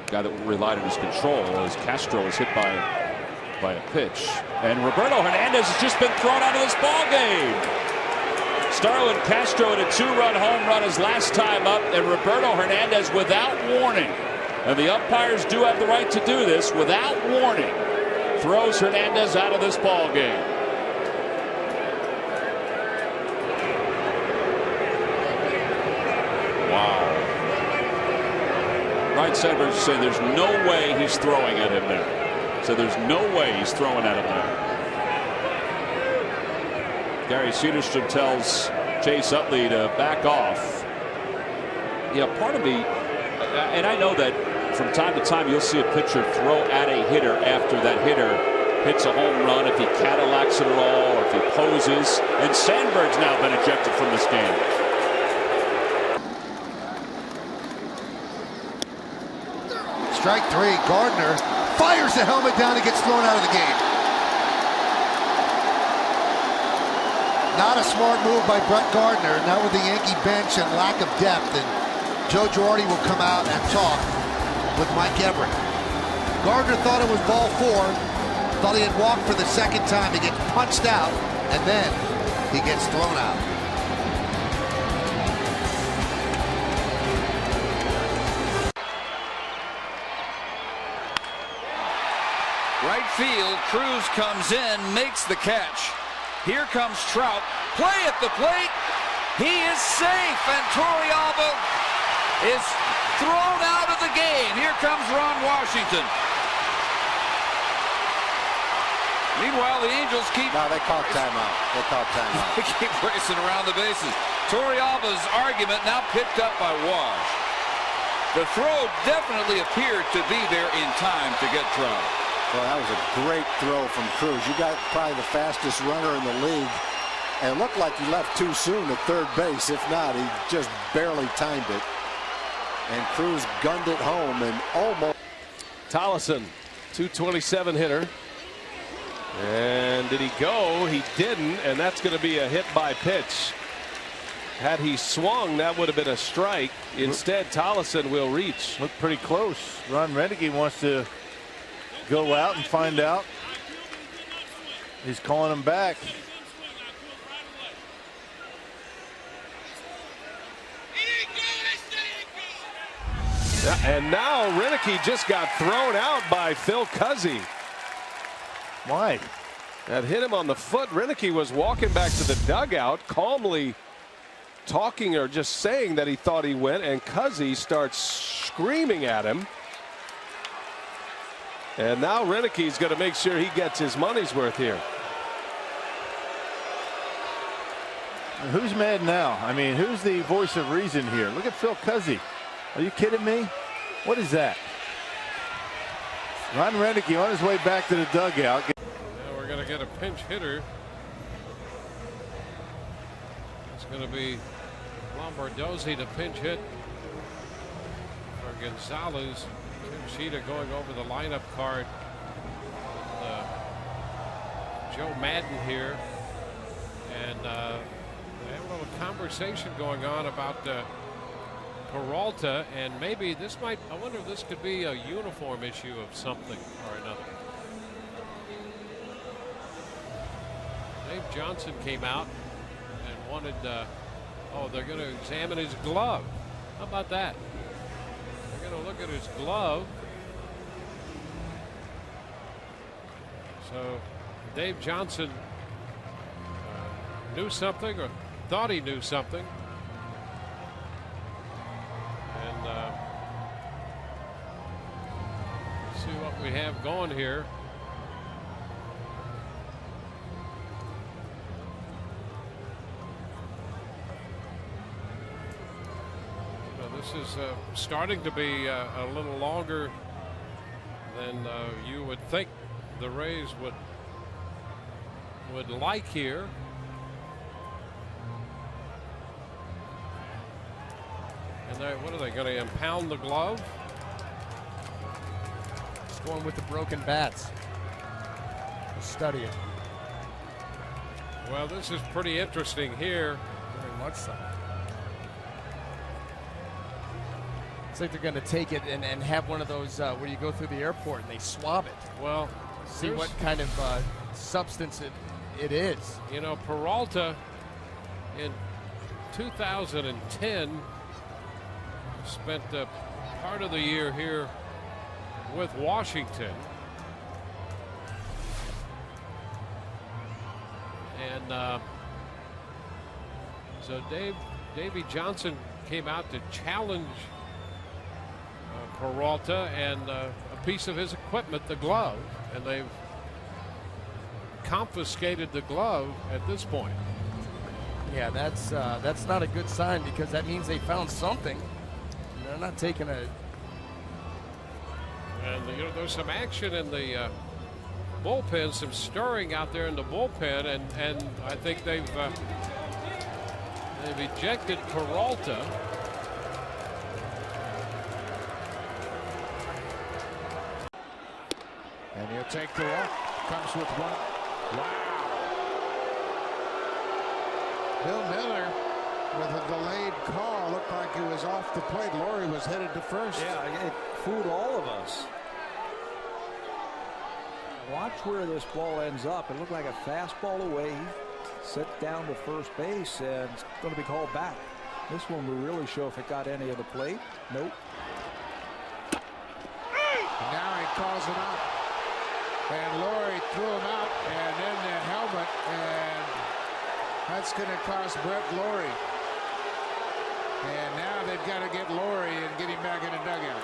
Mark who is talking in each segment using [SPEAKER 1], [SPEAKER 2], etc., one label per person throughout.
[SPEAKER 1] guy that relied on his control as Castro is hit by a pitch. And Roberto Hernandez has just been thrown out of this ball game. Starlin Castro had a 2-run home run his last time up, and Roberto Hernandez without warning, and the umpires do have the right to do this, without warning throws Hernandez out of this ball game. Wow. Ryan Sandberg is saying there's no way he's throwing at him there. So there's no way he's throwing at him there. Gary Cederstrom tells Chase Utley to back off. Yeah, part of me, and I know that from time to time you'll see a pitcher throw at a hitter after that hitter hits a home run, if he Cadillacs it at all, or if he poses. And Sandberg's now been ejected from this game.
[SPEAKER 2] Strike 3, Gardner fires the helmet down and gets thrown out of the game. Not a smart move by Brett Gardner, now with the Yankee bench and lack of depth, and Joe Girardi will come out and talk with Mike Everett. Gardner thought it was ball 4, thought he had walked for the second time. He gets punched out, and then he gets thrown out.
[SPEAKER 3] Right field, Cruz comes in, makes the catch. Here comes Trout, play at the plate. He is safe, and Torrealba is thrown out of the game. Here comes Ron Washington. Meanwhile, the Angels keep...
[SPEAKER 2] No, they called timeout. They called timeout.
[SPEAKER 3] They keep racing around the bases. Torrealba's argument now picked up by Wash. The throw definitely appeared to be there in time to get Trout.
[SPEAKER 4] Well, that was a great throw from Cruz. You got probably the fastest runner in the league. And it looked like he left too soon at third base. If not, he just barely timed it. And Cruz gunned it home and almost.
[SPEAKER 5] Tollison, 227 hitter. And did he go? He didn't, and that's going to be a hit by pitch. Had he swung, that would have been a strike. Instead, Tollison will reach.
[SPEAKER 6] Looked pretty close. Ron Renneke wants to go out and find out. He's calling him back.
[SPEAKER 5] And now Renneke just got thrown out by Phil Cuzzi.
[SPEAKER 6] Why?
[SPEAKER 5] That hit him on the foot. Renneke was walking back to the dugout, calmly talking or just saying that he thought he went, and Cuzzi starts screaming at him. And now Renneke's going to make sure he gets his money's worth here.
[SPEAKER 6] Who's mad now? I mean, who's the voice of reason here? Look at Phil Cuzzi. Are you kidding me? What is that? Ron Renneke on his way back to the dugout.
[SPEAKER 7] Now we're going to get a pinch hitter. It's going to be Lombardozzi to pinch hit for Gonzalez. Tim Sheeta going over the lineup card. Joe Madden here, and they have a little conversation going on about Peralta, and maybe this might, I wonder if this could be a uniform issue of something or another. Dave Johnson came out and wanted, oh, they're going to examine his glove. How about that? They're going to look at his glove. So Dave Johnson knew something, or thought he knew something. And see what we have going here. This is starting to be a little longer than you would think the Rays would like here. And what are they going to impound the glove?
[SPEAKER 8] Just going with the broken bats. Study it.
[SPEAKER 7] Well, this is pretty interesting here.
[SPEAKER 8] Very much so. It's like they're going to take it and have one of those where you go through the airport and they swab it.
[SPEAKER 7] Well,
[SPEAKER 8] see what kind of substance it is.
[SPEAKER 7] You know, Peralta in 2010 spent part of the year here with Washington. And so Davey Johnson came out to challenge Peralta and a piece of his equipment, the glove, and they've confiscated the glove at this point.
[SPEAKER 8] Yeah, that's not a good sign, because that means they found something. They're not taking a.
[SPEAKER 7] And you know, there's some action in the bullpen, some stirring out there in the bullpen, and I think they've ejected Peralta.
[SPEAKER 9] And he'll take the walk. Comes with one. Wow. Bill Miller with a delayed call. Looked like he was off the plate. Laurie was headed to first.
[SPEAKER 10] Yeah, it fooled all of us. Watch where this ball ends up. It looked like a fastball away. Set down to first base, and it's going to be called back. This one will really show if it got any of the plate. Nope.
[SPEAKER 9] And now he calls him out. And Laurie threw him out, and then the helmet, and that's going to cost Brett Laurie. And now they've got to get Laurie and get him back in the dugout.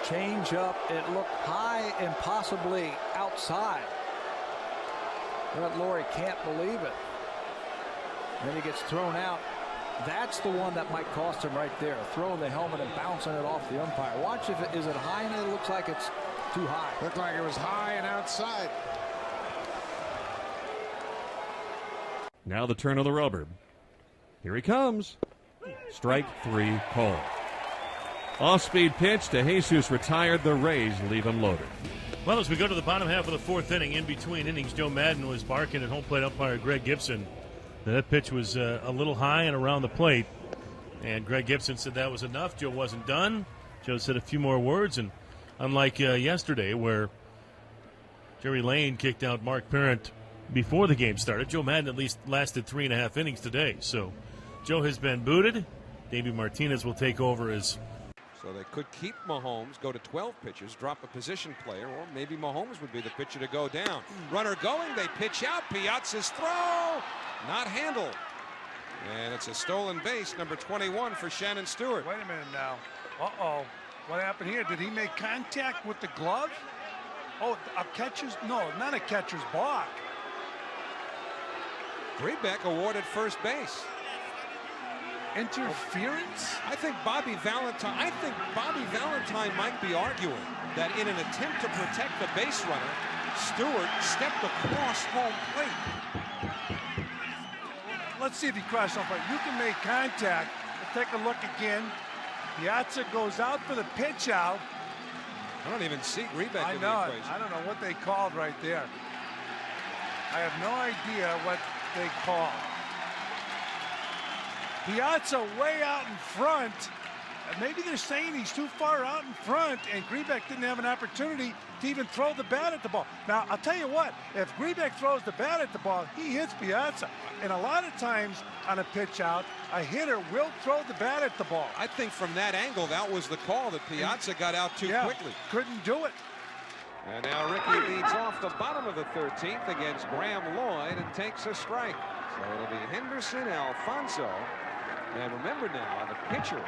[SPEAKER 10] Change up. It looked high and possibly outside. Brett Laurie can't believe it. Then he gets thrown out. That's the one that might cost him right there. Throwing the helmet and bouncing it off the umpire. Watch if is it high, and it looks like it's too high.
[SPEAKER 9] Looked like it was high and outside.
[SPEAKER 11] Now the turn of the rubber. Here he comes. Strike three called. Off-speed pitch to Jesus retired. The Rays leave him loaded.
[SPEAKER 12] Well, as we go to the bottom half of the fourth inning, in between innings, Joe Madden was barking at home plate umpire Greg Gibson. That pitch was a little high and around the plate. And Greg Gibson said that was enough. Joe wasn't done. Joe said a few more words. And unlike yesterday, where Jerry Lane kicked out Mark Parent before the game started, Joe Madden at least lasted 3.5 innings today. So Joe has been booted. Davey Martinez will take over as.
[SPEAKER 13] So they could keep Mahomes, go to 12 pitches, drop a position player, or maybe Mahomes would be the pitcher to go down. Runner going, they pitch out. Piazza's throw, not handled. And it's a stolen base, number 21 for Shannon Stewart.
[SPEAKER 14] Wait a minute now. Uh-oh. What happened here? Did he make contact with the glove? Oh, a catcher's? No, not a catcher's block.
[SPEAKER 13] Grebeck awarded first base.
[SPEAKER 14] Interference?
[SPEAKER 13] I think Bobby Valentine might be arguing that in an attempt to protect the base runner, Stewart stepped across home plate.
[SPEAKER 14] Let's see if he crossed home plate. You can make contact. We'll take a look again. Piazza goes out for the pitch out.
[SPEAKER 13] I don't even see Grebeck in the equation.
[SPEAKER 14] I don't know what they called right there. I have no idea what they called. Piazza way out in front. Maybe they're saying he's too far out in front, and Grebeck didn't have an opportunity to even throw the bat at the ball. Now, I'll tell you what, if Grebeck throws the bat at the ball, he hits Piazza. And a lot of times on a pitch out, a hitter will throw the bat at the ball.
[SPEAKER 13] I think from that angle, that was the call, that Piazza got out too quickly.
[SPEAKER 14] Couldn't do it.
[SPEAKER 13] And now Ricky leads off the bottom of the 13th against Graham Lloyd and takes a strike. So it'll be Henderson, Alfonso. And remember now, the pitcher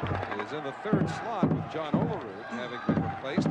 [SPEAKER 13] is in the third slot with John Olerud having been replaced.